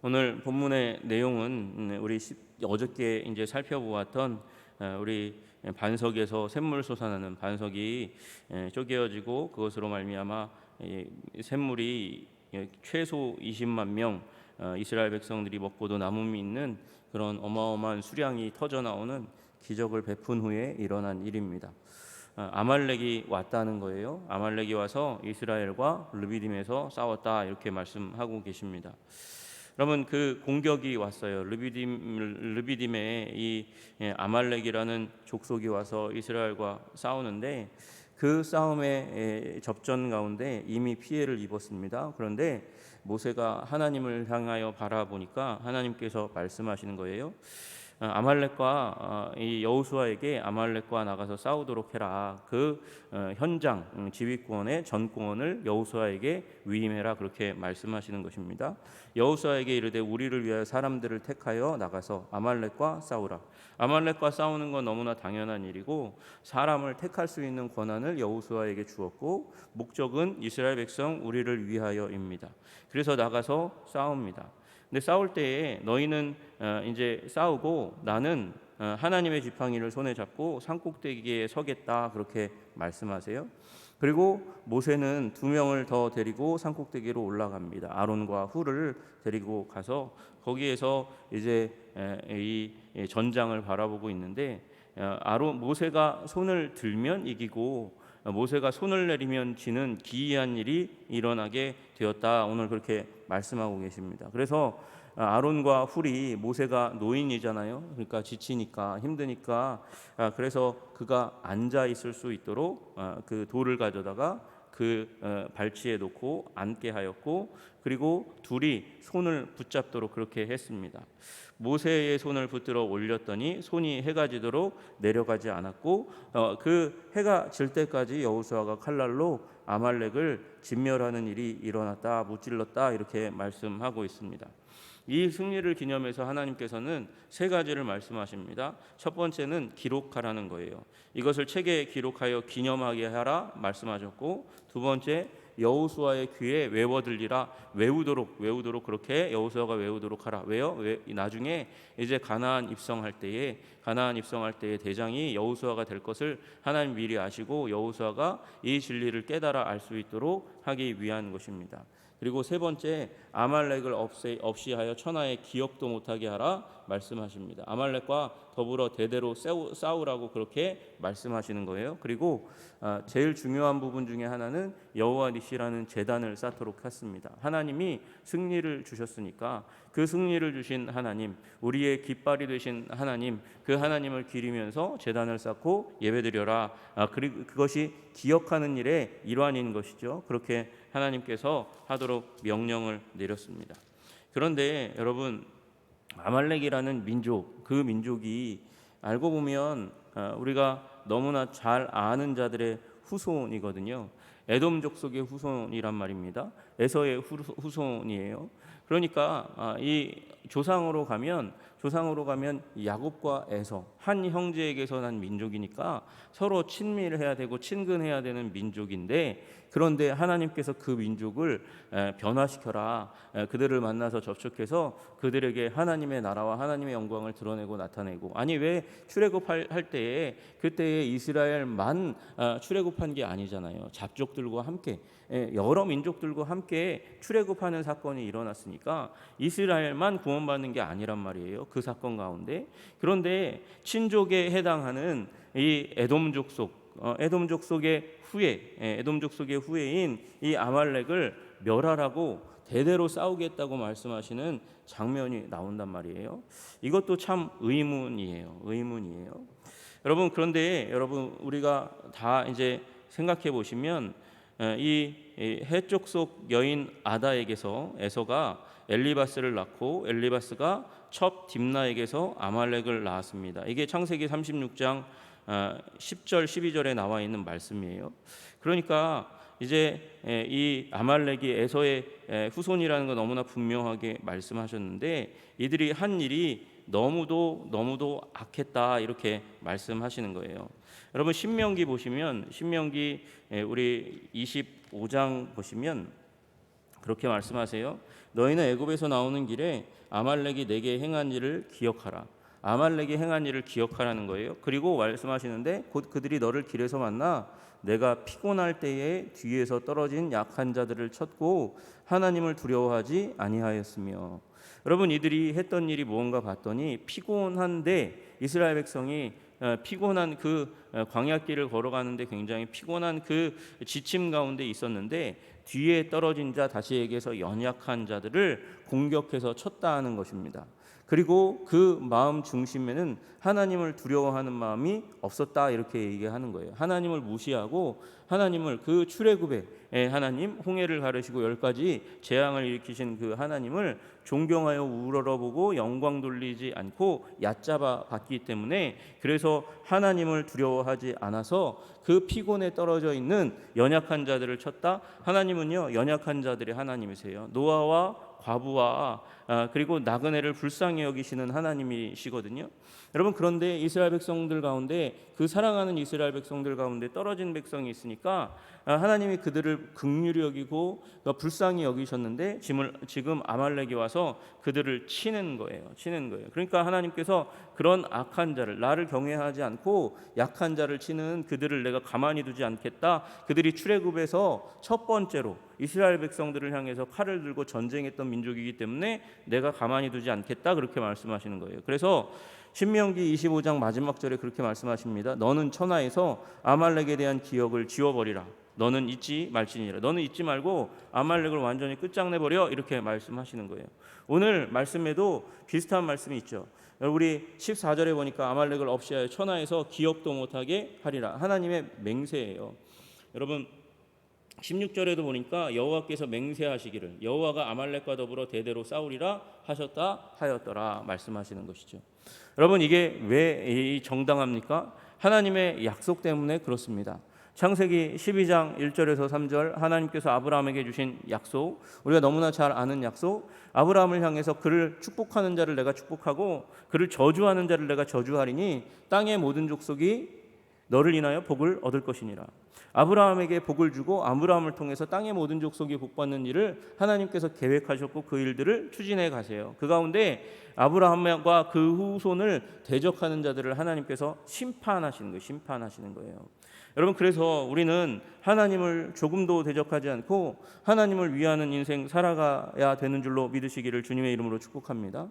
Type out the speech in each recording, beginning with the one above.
오늘 본문의 내용은 우리 어저께 이제 살펴보았던 우리 반석에서 샘물 솟아나는 반석이 쪼개어지고 그것으로 말미암아 샘물이 최소 20만 명 이스라엘 백성들이 먹고도 남음이 있는 그런 어마어마한 수량이 터져 나오는 기적을 베푼 후에 일어난 일입니다. 아말렉이 왔다는 거예요. 아말렉이 와서 이스라엘과 르비딤에서 싸웠다 이렇게 말씀하고 계십니다. 여러분, 그 공격이 왔어요. 르비딤에 이 아말렉이라는 족속이 와서 이스라엘과 싸우는데 그 싸움의 접전 가운데 이미 피해를 입었습니다. 그런데 모세가 하나님을 향하여 바라보니까 하나님께서 말씀하시는 거예요. 아말렉과 이 여호수아에게 아말렉과 나가서 싸우도록 해라. 그 현장 지휘권의 전권을 여호수아에게 위임해라. 그렇게 말씀하시는 것입니다. 여호수아에게 이르되 우리를 위하여 사람들을 택하여 나가서 아말렉과 싸우라. 아말렉과 싸우는 건 너무나 당연한 일이고 사람을 택할 수 있는 권한을 여호수아에게 주었고 목적은 이스라엘 백성 우리를 위하여입니다. 그래서 나가서 싸웁니다. 근데 싸울 때에 너희는 이제 싸우고 나는 하나님의 지팡이를 손에 잡고 산꼭대기에 서겠다 그렇게 말씀하세요. 그리고 모세는 2명을 더 데리고 산꼭대기로 올라갑니다. 아론과 훌을 데리고 가서 거기에서 이제 이 전장을 바라보고 있는데 모세가 손을 들면 이기고 모세가 손을 내리면 지는 기이한 일이 일어나게 되었다. 오늘 그렇게 말씀하고 계십니다. 그래서 아론과 훌이 모세가 노인이잖아요. 그러니까 지치니까 힘드니까 그래서 그가 앉아 있을 수 있도록 그 돌을 가져다가 그 발치에 놓고 앉게 하였고 그리고 둘이 손을 붙잡도록 그렇게 했습니다. 모세의 손을 붙들어 올렸더니 손이 해가 지도록 내려가지 않았고 그 해가 질 때까지 여호수아가 칼날로 아말렉을 진멸하는 일이 일어났다, 무찔렀다 이렇게 말씀하고 있습니다. 이 승리를 기념해서 하나님께서는 3가지를 말씀하십니다. 첫 번째는 기록하라는 거예요. 이것을 책에 기록하여 기념하게 하라 말씀하셨고, 두 번째 여호수아의 귀에 외워들리라, 외우도록 그렇게 여호수아가 외우도록 하라. 왜요? 나중에 이제 가나안 입성할 때에 대장이 여호수아가 될 것을 하나님 미리 아시고 여호수아가 이 진리를 깨달아 알 수 있도록 하기 위한 것입니다. 그리고 세 번째, 아말렉을 없이 하여 천하에 기억도 못하게 하라 말씀하십니다. 아말렉과 더불어 대대로 싸우라고 그렇게 말씀하시는 거예요. 그리고 제일 중요한 부분 중에 하나는 여호와 니시라는 제단을 쌓도록 했습니다. 하나님이 승리를 주셨으니까 그 승리를 주신 하나님, 우리의 깃발이 되신 하나님, 그 하나님을 기리면서 제단을 쌓고 예배드려라. 그리고 그것이 기억하는 일의 일환인 것이죠. 그렇게 하나님께서 하도록 명령을 내렸습니다. 그런데 여러분, 아말렉이라는 민족, 그 민족이 알고 보면 우리가 너무나 잘 아는 자들의 후손이거든요. 에돔 족속의 후손이란 말입니다. 에서의 후손이에요. 그러니까 이 조상으로 가면 야곱과 에서 한 형제에게서 난 민족이니까 서로 친밀해야 되고 친근해야 되는 민족인데, 그런데 하나님께서 그 민족을 변화시켜라, 그들을 만나서 접촉해서 그들에게 하나님의 나라와 하나님의 영광을 드러내고 나타내고, 아니 왜 출애굽할 때에 그때에 이스라엘만 출애굽한 게 아니잖아요. 잡족들과 함께 여러 민족들과 함께 출애굽하는 사건이 일어났으니까 이스라엘만 구원받는 게 아니란 말이에요. 그 사건 가운데. 그런데 친족에 해당하는 이 에돔 족속의 후예인 이 아말렉을 멸하라고 대대로 싸우겠다고 말씀하시는 장면이 나온단 말이에요. 이것도 참 의문이에요. 여러분, 그런데 우리가 다 이제 생각해 보시면 이 해족속 여인 아다에게서 에서가 엘리바스를 낳고 엘리바스가 첩 딥나에게서 아말렉을 낳았습니다. 이게 창세기 36장 10절 12절에 나와 있는 말씀이에요. 그러니까 이제 이 아말렉이 에서의 후손이라는 거 너무나 분명하게 말씀하셨는데, 이들이 한 일이 너무도 악했다 이렇게 말씀하시는 거예요. 여러분, 신명기 보시면, 신명기 우리 25장 보시면 그렇게 말씀하세요. 너희는 애굽에서 나오는 길에 아말렉이 내게 행한 일을 기억하라. 아말렉이 행한 일을 기억하라는 거예요. 그리고 말씀하시는데 곧 그들이 너를 길에서 만나 내가 피곤할 때에 뒤에서 떨어진 약한 자들을 쳤고 하나님을 두려워하지 아니하였으며. 여러분, 이들이 했던 일이 무언가 봤더니 피곤한데 이스라엘 백성이 피곤한 그 광야길을 걸어가는데 굉장히 피곤한 그 지침 가운데 있었는데 뒤에 떨어진 자, 다시 얘기해서 연약한 자들을 공격해서 쳤다 하는 것입니다. 그리고 그 마음 중심에는 하나님을 두려워하는 마음이 없었다, 이렇게 얘기하는 거예요. 하나님을 무시하고 하나님을, 그 출애굽의 하나님, 홍해를 가르시고 10가지 재앙을 일으키신 그 하나님을 존경하여 우러러보고 영광 돌리지 않고 얕잡아 봤기 때문에, 그래서 하나님을 두려워하지 않아서 그 피곤에 떨어져 있는 연약한 자들을 쳤다. 하나님은요, 연약한 자들의 하나님이세요. 노아와 과부와 그리고 나그네를 불쌍히 여기시는 하나님이시거든요. 여러분, 그런데 이스라엘 백성들 가운데, 그 사랑하는 이스라엘 백성들 가운데 떨어진 백성이 있으니까 하나님이 그들을 긍휼히 여기고 불쌍히 여기셨는데 지금 아말렉이 와서 그들을 치는 거예요. 그러니까 하나님께서 그런 악한 자를, 나를 경외하지 않고 약한 자를 치는 그들을 내가 가만히 두지 않겠다. 그들이 출애굽에서 첫 번째로 이스라엘 백성들을 향해서 칼을 들고 전쟁했던 민족이기 때문에 내가 가만히 두지 않겠다, 그렇게 말씀하시는 거예요. 그래서 신명기 25장 마지막 절에 그렇게 말씀하십니다. 너는 천하에서 아말렉에 대한 기억을 지워버리라. 너는 잊지 말지니라. 너는 잊지 말고 아말렉을 완전히 끝장내버려, 이렇게 말씀하시는 거예요. 오늘 말씀에도 비슷한 말씀이 있죠. 우리 14절에 보니까 아말렉을 없이하여 천하에서 기억도 못하게 하리라. 하나님의 맹세예요. 여러분, 16절에도 보니까 여호와께서 맹세하시기를 여호와가 아말렉과 더불어 대대로 싸우리라 하셨다 하였더라 말씀하시는 것이죠. 여러분, 이게 왜 정당합니까? 하나님의 약속 때문에 그렇습니다. 창세기 12장 1절에서 3절, 하나님께서 아브라함에게 주신 약속, 우리가 너무나 잘 아는 약속, 아브라함을 향해서 그를 축복하는 자를 내가 축복하고 그를 저주하는 자를 내가 저주하리니 땅의 모든 족속이 너를 인하여 복을 얻을 것이니라. 아브라함에게 복을 주고 아브라함을 통해서 땅의 모든 족속이 복받는 일을 하나님께서 계획하셨고 그 일들을 추진해 가세요. 그 가운데 아브라함과 그 후손을 대적하는 자들을 하나님께서 심판하시는 거예요. 여러분, 그래서 우리는 하나님을 조금도 대적하지 않고 하나님을 위하는 인생 살아가야 되는 줄로 믿으시기를 주님의 이름으로 축복합니다.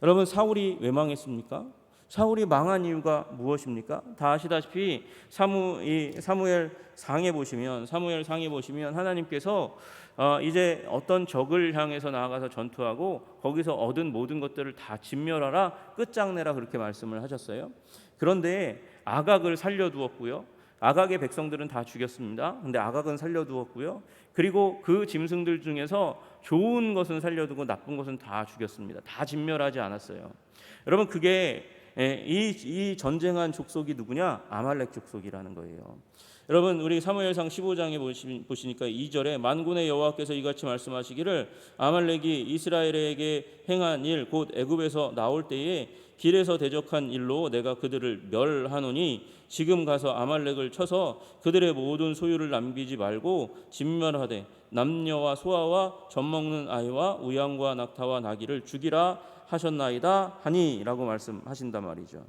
여러분, 사울이 왜 망했습니까? 사울이 망한 이유가 무엇입니까? 다 아시다시피 사무엘 상에 보시면 하나님께서 이제 어떤 적을 향해서 나아가서 전투하고 거기서 얻은 모든 것들을 다 진멸하라, 끝장내라, 그렇게 말씀을 하셨어요. 그런데 아각을 살려두었고요. 아각의 백성들은 다 죽였습니다. 근데 아각은 살려두었고요. 그리고 그 짐승들 중에서 좋은 것은 살려두고 나쁜 것은 다 죽였습니다. 다 진멸하지 않았어요. 여러분, 그게 이 전쟁한 족속이 누구냐? 아말렉 족속이라는 거예요. 여러분, 우리 사무엘상 15장에 보시니까 2절에 만군의 여호와께서 이같이 말씀하시기를 아말렉이 이스라엘에게 행한 일 곧 애굽에서 나올 때에 길에서 대적한 일로 내가 그들을 멸하노니 지금 가서 아말렉을 쳐서 그들의 모든 소유를 남기지 말고 진멸하되 남녀와 소아와 젖먹는 아이와 우양과 낙타와 나귀를 죽이라 하셨나이다 하니라고 말씀하신단 말이죠.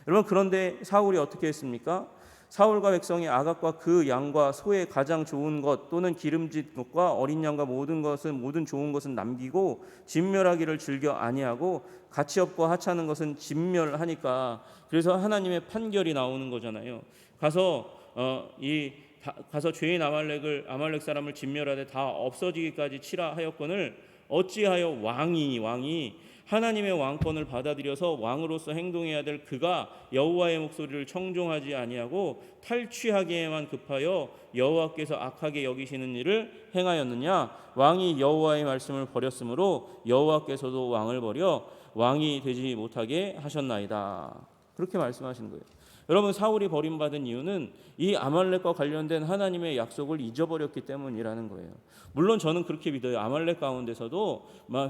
여러분, 그런데 사울이 어떻게 했습니까? 사울과 백성이 아각과 그 양과 소의 가장 좋은 것 또는 기름진 것과 어린 양과 모든 좋은 것은 남기고 진멸하기를 즐겨 아니하고 가치 없고 하찮은 것은 진멸하니까, 그래서 하나님의 판결이 나오는 거잖아요. 가서 죄인 아말렉 사람을 진멸하되 다 없어지기까지 치라 하였거늘 어찌하여 왕이 하나님의 왕권을 받아들여서 왕으로서 행동해야 될 그가 여호와의 목소리를 청종하지 아니하고 탈취하기에만 급하여 여호와께서 악하게 여기시는 일을 행하였느냐? 왕이 여호와의 말씀을 버렸으므로 여호와께서도 왕을 버려 왕이 되지 못하게 하셨나이다. 그렇게 말씀하시는 거예요. 여러분, 사울이 버림받은 이유는 이 아말렉과 관련된 하나님의 약속을 잊어버렸기 때문이라는 거예요. 물론 저는 그렇게 믿어요. 아말렉 가운데서도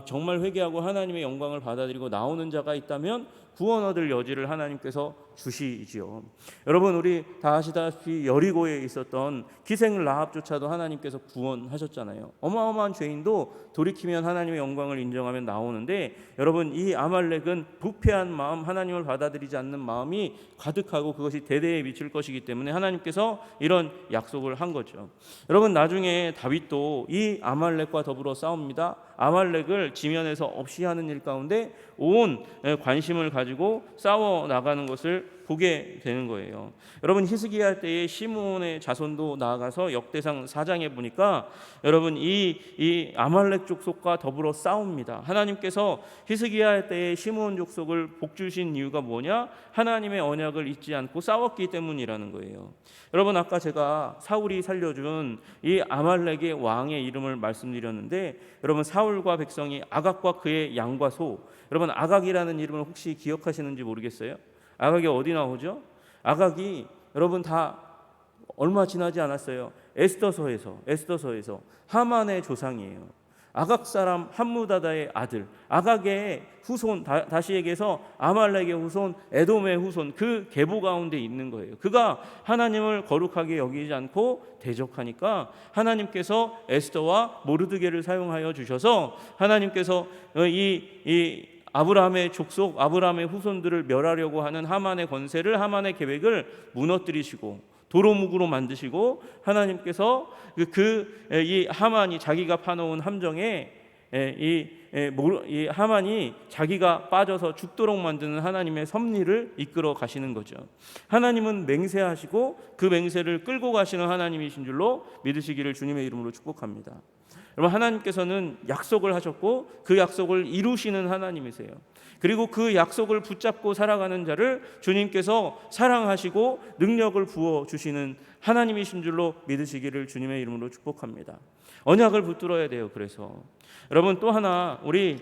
정말 회개하고 하나님의 영광을 받아들이고 나오는 자가 있다면 구원 얻을 여지를 하나님께서 주시지요. 여러분, 우리 다 아시다시피 여리고에 있었던 기생 라합조차도 하나님께서 구원하셨잖아요. 어마어마한 죄인도 돌이키면 하나님의 영광을 인정하면 나오는데, 여러분, 이 아말렉은 부패한 마음, 하나님을 받아들이지 않는 마음이 가득하고 그것이 대대에 미칠 것이기 때문에 하나님께서 이런 약속을 한 거죠. 여러분, 나중에 다윗도 이 아말렉과 더불어 싸웁니다. 아말렉을 지면에서 없이 하는 일 가운데 온 관심을 가지고 싸워 나가는 것을 보게 되는 거예요. 여러분, 히스기야 때에 시므온의 자손도 나아가서 역대상 4장에 보니까 여러분 이 아말렉 족속과 더불어 싸웁니다. 하나님께서 히스기야 때에 시므온 족속을 복주신 이유가 뭐냐? 하나님의 언약을 잊지 않고 싸웠기 때문이라는 거예요. 여러분, 아까 제가 사울이 살려준 이 아말렉의 왕의 이름을 말씀드렸는데, 여러분, 사울과 백성이 아각과 그의 양과 소, 여러분, 아각이라는 이름을 혹시 기억하시는지 모르겠어요. 아각이 어디 나오죠? 아각이 여러분 다 얼마 지나지 않았어요. 에스더서에서 하만의 조상이에요. 아각 사람 함무다다의 아들, 아각의 후손, 다시 얘기해서 아말렉의 후손, 에돔의 후손, 그 계보 가운데 있는 거예요. 그가 하나님을 거룩하게 여기지 않고 대적하니까 하나님께서 에스더와 모르드게를 사용하여 주셔서 하나님께서 이 아브라함의 족속, 아브라함의 후손들을 멸하려고 하는 하만의 권세를, 하만의 계획을 무너뜨리시고 도로묵으로 만드시고, 하나님께서 이 하만이 자기가 파놓은 함정에 이 하만이 자기가 빠져서 죽도록 만드는 하나님의 섭리를 이끌어 가시는 거죠. 하나님은 맹세하시고 그 맹세를 끌고 가시는 하나님이신 줄로 믿으시기를 주님의 이름으로 축복합니다. 여러분, 하나님께서는 약속을 하셨고 그 약속을 이루시는 하나님이세요. 그리고 그 약속을 붙잡고 살아가는 자를 주님께서 사랑하시고 능력을 부어주시는 하나님이신 줄로 믿으시기를 주님의 이름으로 축복합니다. 언약을 붙들어야 돼요. 그래서 여러분, 또 하나 우리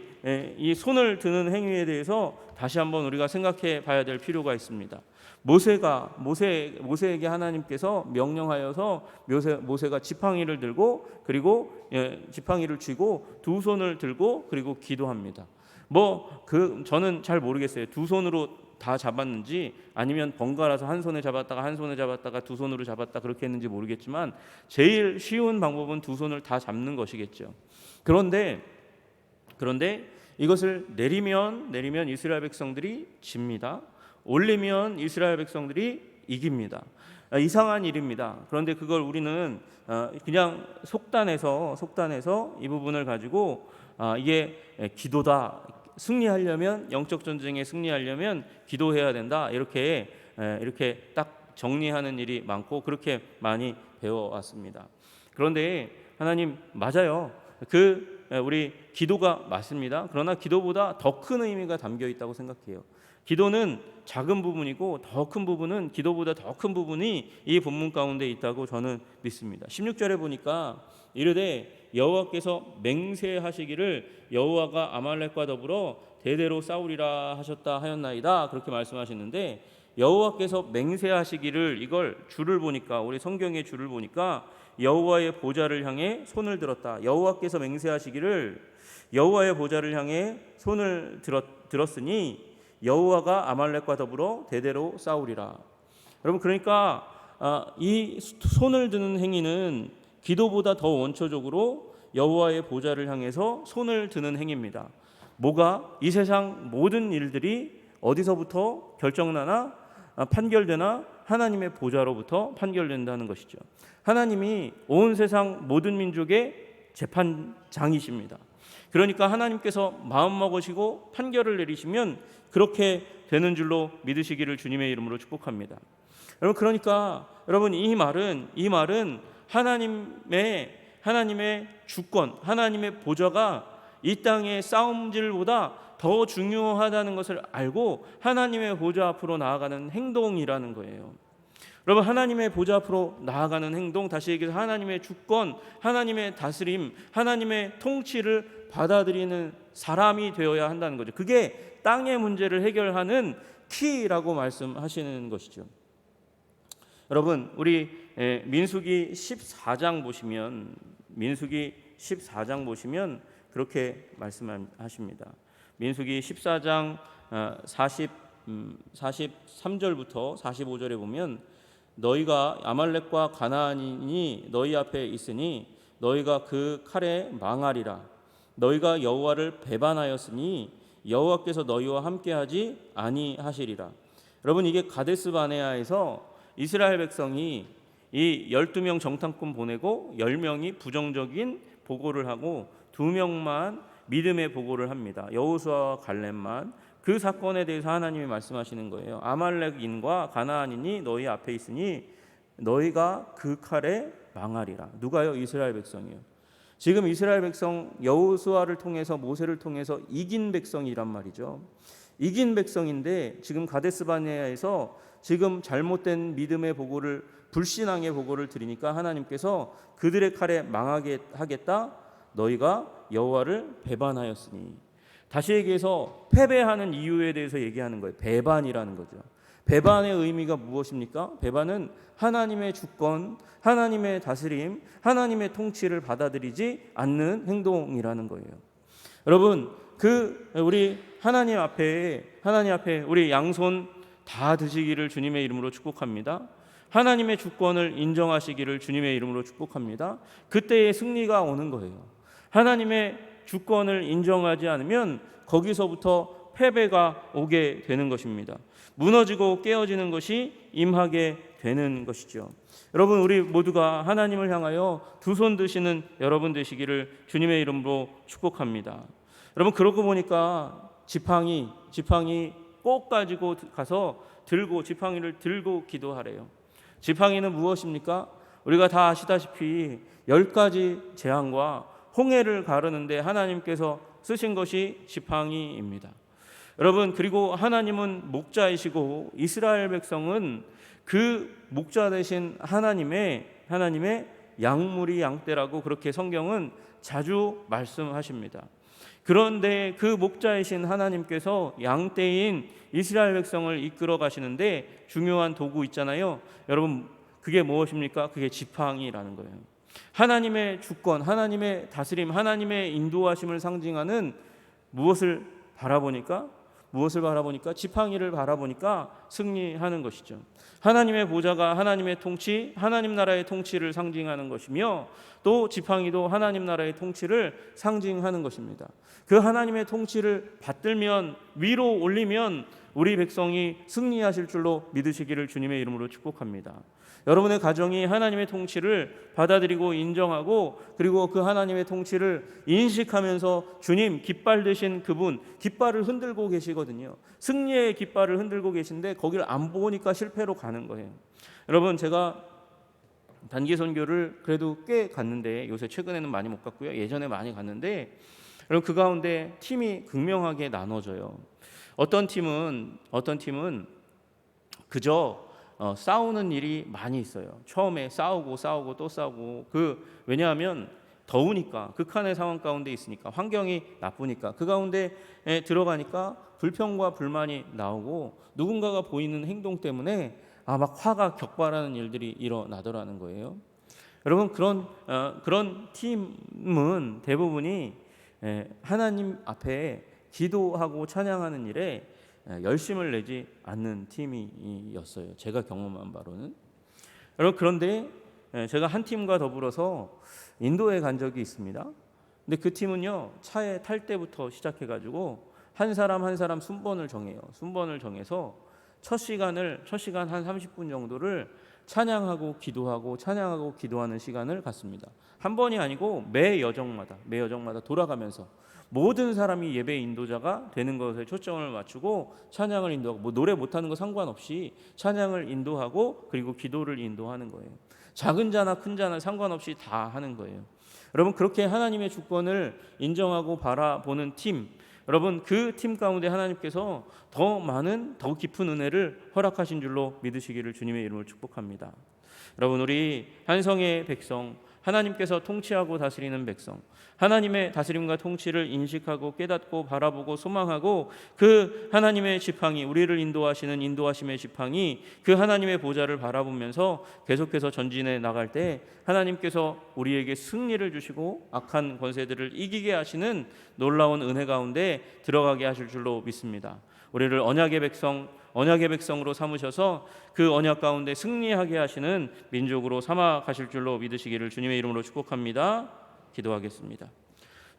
이 손을 드는 행위에 대해서 다시 한번 우리가 생각해 봐야 될 필요가 있습니다. 모세에게 하나님께서 명령하여서 모세가 지팡이를 들고, 그리고 지팡이를 쥐고 두 손을 들고 그리고 기도합니다. 저는 잘 모르겠어요. 두 손으로 다 잡았는지 아니면 번갈아서 한 손에 잡았다가 두 손으로 잡았다 그렇게 했는지 모르겠지만, 제일 쉬운 방법은 두 손을 다 잡는 것이겠죠. 그런데 이것을 내리면 이스라엘 백성들이 집니다. 올리면 이스라엘 백성들이 이깁니다. 이상한 일입니다. 그런데 그걸 우리는 그냥 속단해서 이 부분을 가지고 이게 기도다, 승리하려면, 영적 전쟁에 승리하려면 기도해야 된다, 이렇게 딱 정리하는 일이 많고 그렇게 많이 배워왔습니다. 그런데 하나님, 맞아요. 우리 기도가 맞습니다. 그러나 기도보다 더 큰 의미가 담겨 있다고 생각해요. 기도는 작은 부분이고 더 큰 부분은, 기도보다 더 큰 부분이 이 본문 가운데 있다고 저는 믿습니다. 16절에 보니까 이르되 여호와께서 맹세하시기를 여호와가 아말렉과 더불어 대대로 싸우리라 하셨다 하였나이다, 그렇게 말씀하시는데, 여호와께서 맹세하시기를, 이걸 줄을 보니까, 우리 성경의 줄을 보니까 여호와의 보좌를 향해 손을 들었다. 여호와께서 맹세하시기를 여호와의 보좌를 향해 손을 들었으니 여호와가 아말렉과 더불어 대대로 싸우리라. 여러분, 그러니까 이 손을 드는 행위는 기도보다 더 원초적으로 여호와의 보좌를 향해서 손을 드는 행위입니다. 이 세상 모든 일들이 어디서부터 결정나나 판결되나? 하나님의 보좌로부터 판결된다는 것이죠. 하나님이 온 세상 모든 민족의 재판장이십니다. 그러니까 하나님께서 마음먹으시고 판결을 내리시면 그렇게 되는 줄로 믿으시기를 주님의 이름으로 축복합니다. 여러분, 그러니까 여러분, 이 말은 하나님의 주권, 하나님의 보좌가 이 땅의 싸움질보다 더 중요하다는 것을 알고 하나님의 보좌 앞으로 나아가는 행동이라는 거예요. 여러분, 하나님의 보좌 앞으로 나아가는 행동, 다시 얘기해서 하나님의 주권, 하나님의 다스림, 하나님의 통치를 받아들이는 사람이 되어야 한다는 거죠. 그게 땅의 문제를 해결하는 키라고 말씀하시는 것이죠. 여러분, 우리 민수기 14장 보시면 그렇게 말씀하십니다. 민수기 14장 43절부터 45절에 보면 너희가 아말렉과 가나안인이 너희 앞에 있으니 너희가 그 칼에 망하리라. 너희가 여호와를 배반하였으니 여호와께서 너희와 함께하지 아니하시리라. 여러분, 이게 가데스 바네아에서 이스라엘 백성이 이 12명 정탐꾼 보내고 10명이 부정적인 보고를 하고 2명만 믿음의 보고를 합니다. 여호수아와 갈렙만. 그 사건에 대해서 하나님이 말씀하시는 거예요. 아말렉인과 가나안인이 너희 앞에 있으니 너희가 그 칼에 망하리라. 누가요? 이스라엘 백성이요. 지금 이스라엘 백성 여호수아를 통해서, 모세를 통해서 이긴 백성이란 말이죠. 이긴 백성인데 지금 가데스 바네아에서 지금 잘못된 믿음의 보고를, 불신앙의 보고를 드리니까 하나님께서 그들의 칼에 망하게 하겠다. 너희가 여호와를 배반하였으니. 다시 얘기해서 패배하는 이유에 대해서 얘기하는 거예요. 배반이라는 거죠. 배반의 의미가 무엇입니까? 배반은 하나님의 주권, 하나님의 다스림, 하나님의 통치를 받아들이지 않는 행동이라는 거예요. 여러분, 우리 하나님 앞에 우리 양손 다 드시기를 주님의 이름으로 축복합니다. 하나님의 주권을 인정하시기를 주님의 이름으로 축복합니다. 그때의 승리가 오는 거예요. 하나님의 주권을 인정하지 않으면 거기서부터 패배가 오게 되는 것입니다. 무너지고 깨어지는 것이 임하게 되는 것이죠. 여러분, 우리 모두가 하나님을 향하여 두 손 드시는 여러분 되시기를 주님의 이름으로 축복합니다. 여러분, 그러고 보니까 지팡이 꼭 가지고 가서 지팡이를 들고 기도하래요. 지팡이는 무엇입니까? 우리가 다 아시다시피 10가지 재앙과 홍해를 가르는데 하나님께서 쓰신 것이 지팡이입니다. 여러분, 그리고 하나님은 목자이시고 이스라엘 백성은 그 목자 되신 하나님의 양무리 양떼라고 그렇게 성경은 자주 말씀하십니다. 그런데 그 목자이신 하나님께서 양떼인 이스라엘 백성을 이끌어 가시는데 중요한 도구 있잖아요. 여러분, 그게 무엇입니까? 그게 지팡이라는 거예요. 하나님의 주권, 하나님의 다스림, 하나님의 인도하심을 상징하는 무엇을 바라보니까 지팡이를 바라보니까 승리하는 것이죠. 하나님의 보좌가 하나님의 통치, 하나님 나라의 통치를 상징하는 것이며 또 지팡이도 하나님 나라의 통치를 상징하는 것입니다. 그 하나님의 통치를 받들면, 위로 올리면 우리 백성이 승리하실 줄로 믿으시기를 주님의 이름으로 축복합니다. 여러분의 가정이 하나님의 통치를 받아들이고 인정하고 그리고 그 하나님의 통치를 인식하면서 주님 깃발 되신 그분, 깃발을 흔들고 계시거든요. 승리의 깃발을 흔들고 계신데 거기를 안 보니까 실패로 가는 거예요. 여러분, 제가 단기 선교를 그래도 꽤 갔는데 요새 최근에는 많이 못 갔고요. 예전에 많이 갔는데 여러분, 그 가운데 팀이 극명하게 나눠져요. 어떤 팀은 그저 싸우는 일이 많이 있어요. 처음에 싸우고 또 싸우고. 왜냐하면 더우니까, 극한의 상황 가운데 있으니까, 환경이 나쁘니까, 그 가운데 들어가니까 불평과 불만이 나오고 누군가가 보이는 행동 때문에 막 화가 격발하는 일들이 일어나더라는 거예요. 여러분, 그런 팀은 대부분이 하나님 앞에 기도하고 찬양하는 일에 열심을 내지 않는 팀이었어요. 제가 경험한 바로는. 여러분, 그런데 제가 한 팀과 더불어서 인도에 간 적이 있습니다. 근데 그 팀은요, 차에 탈 때부터 시작해가지고 한 사람 한 사람 순번을 정해요. 순번을 정해서 첫 시간 한 30분 정도를 찬양하고 기도하는 시간을 갖습니다. 한 번이 아니고 매 여정마다 돌아가면서 모든 사람이 예배 인도자가 되는 것에 초점을 맞추고 찬양을 인도하고, 노래 못하는 거 상관없이 찬양을 인도하고 그리고 기도를 인도하는 거예요. 작은 자나 큰 자나 상관없이 다 하는 거예요. 여러분, 그렇게 하나님의 주권을 인정하고 바라보는 팀, 여러분, 그 팀 가운데 하나님께서 더 깊은 은혜를 허락하신 줄로 믿으시기를 주님의 이름으로 축복합니다. 여러분, 우리 한성의 백성, 하나님께서 통치하고 다스리는 백성, 하나님의 다스림과 통치를 인식하고 깨닫고 바라보고 소망하고 그 하나님의 지팡이, 우리를 인도하시는 인도하심의 지팡이, 그 하나님의 보좌를 바라보면서 계속해서 전진해 나갈 때 하나님께서 우리에게 승리를 주시고 악한 권세들을 이기게 하시는 놀라운 은혜 가운데 들어가게 하실 줄로 믿습니다. 우리를 언약의 백성으로 삼으셔서 그 언약 가운데 승리하게 하시는 민족으로 삼아 가실 줄로 믿으시기를 주님의 이름으로 축복합니다. 기도하겠습니다.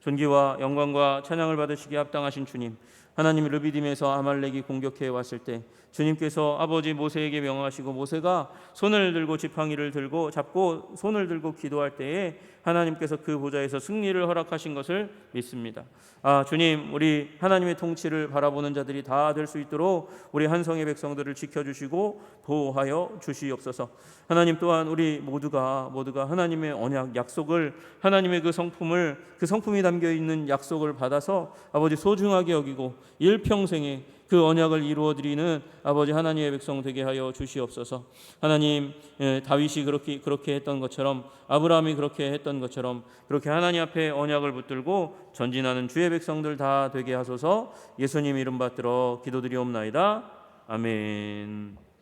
존귀와 영광과 찬양을 받으시기에 합당하신 주님, 하나님 르비딤에서 아말렉이 공격해 왔을 때 주님께서 아버지 모세에게 명하시고 모세가 손을 들고 지팡이를 들고 잡고 손을 들고 기도할 때에 하나님께서 그 보좌에서 승리를 허락하신 것을 믿습니다. 주님, 우리 하나님의 통치를 바라보는 자들이 다 될 수 있도록 우리 한성의 백성들을 지켜주시고 보호하여 주시옵소서. 하나님 또한 우리 모두가 하나님의 언약 약속을, 하나님의 그 성품이 담겨 있는 약속을 받아서 아버지 소중하게 여기고 일평생에 그 언약을 이루어 드리는 아버지 하나님의 백성 되게 하여 주시옵소서. 하나님, 다윗이 그렇게 했던 것처럼, 아브라함이 그렇게 했던 것처럼 그렇게 하나님 앞에 언약을 붙들고 전진하는 주의 백성들 다 되게 하소서. 예수님 이름 받들어 기도드리옵나이다. 아멘.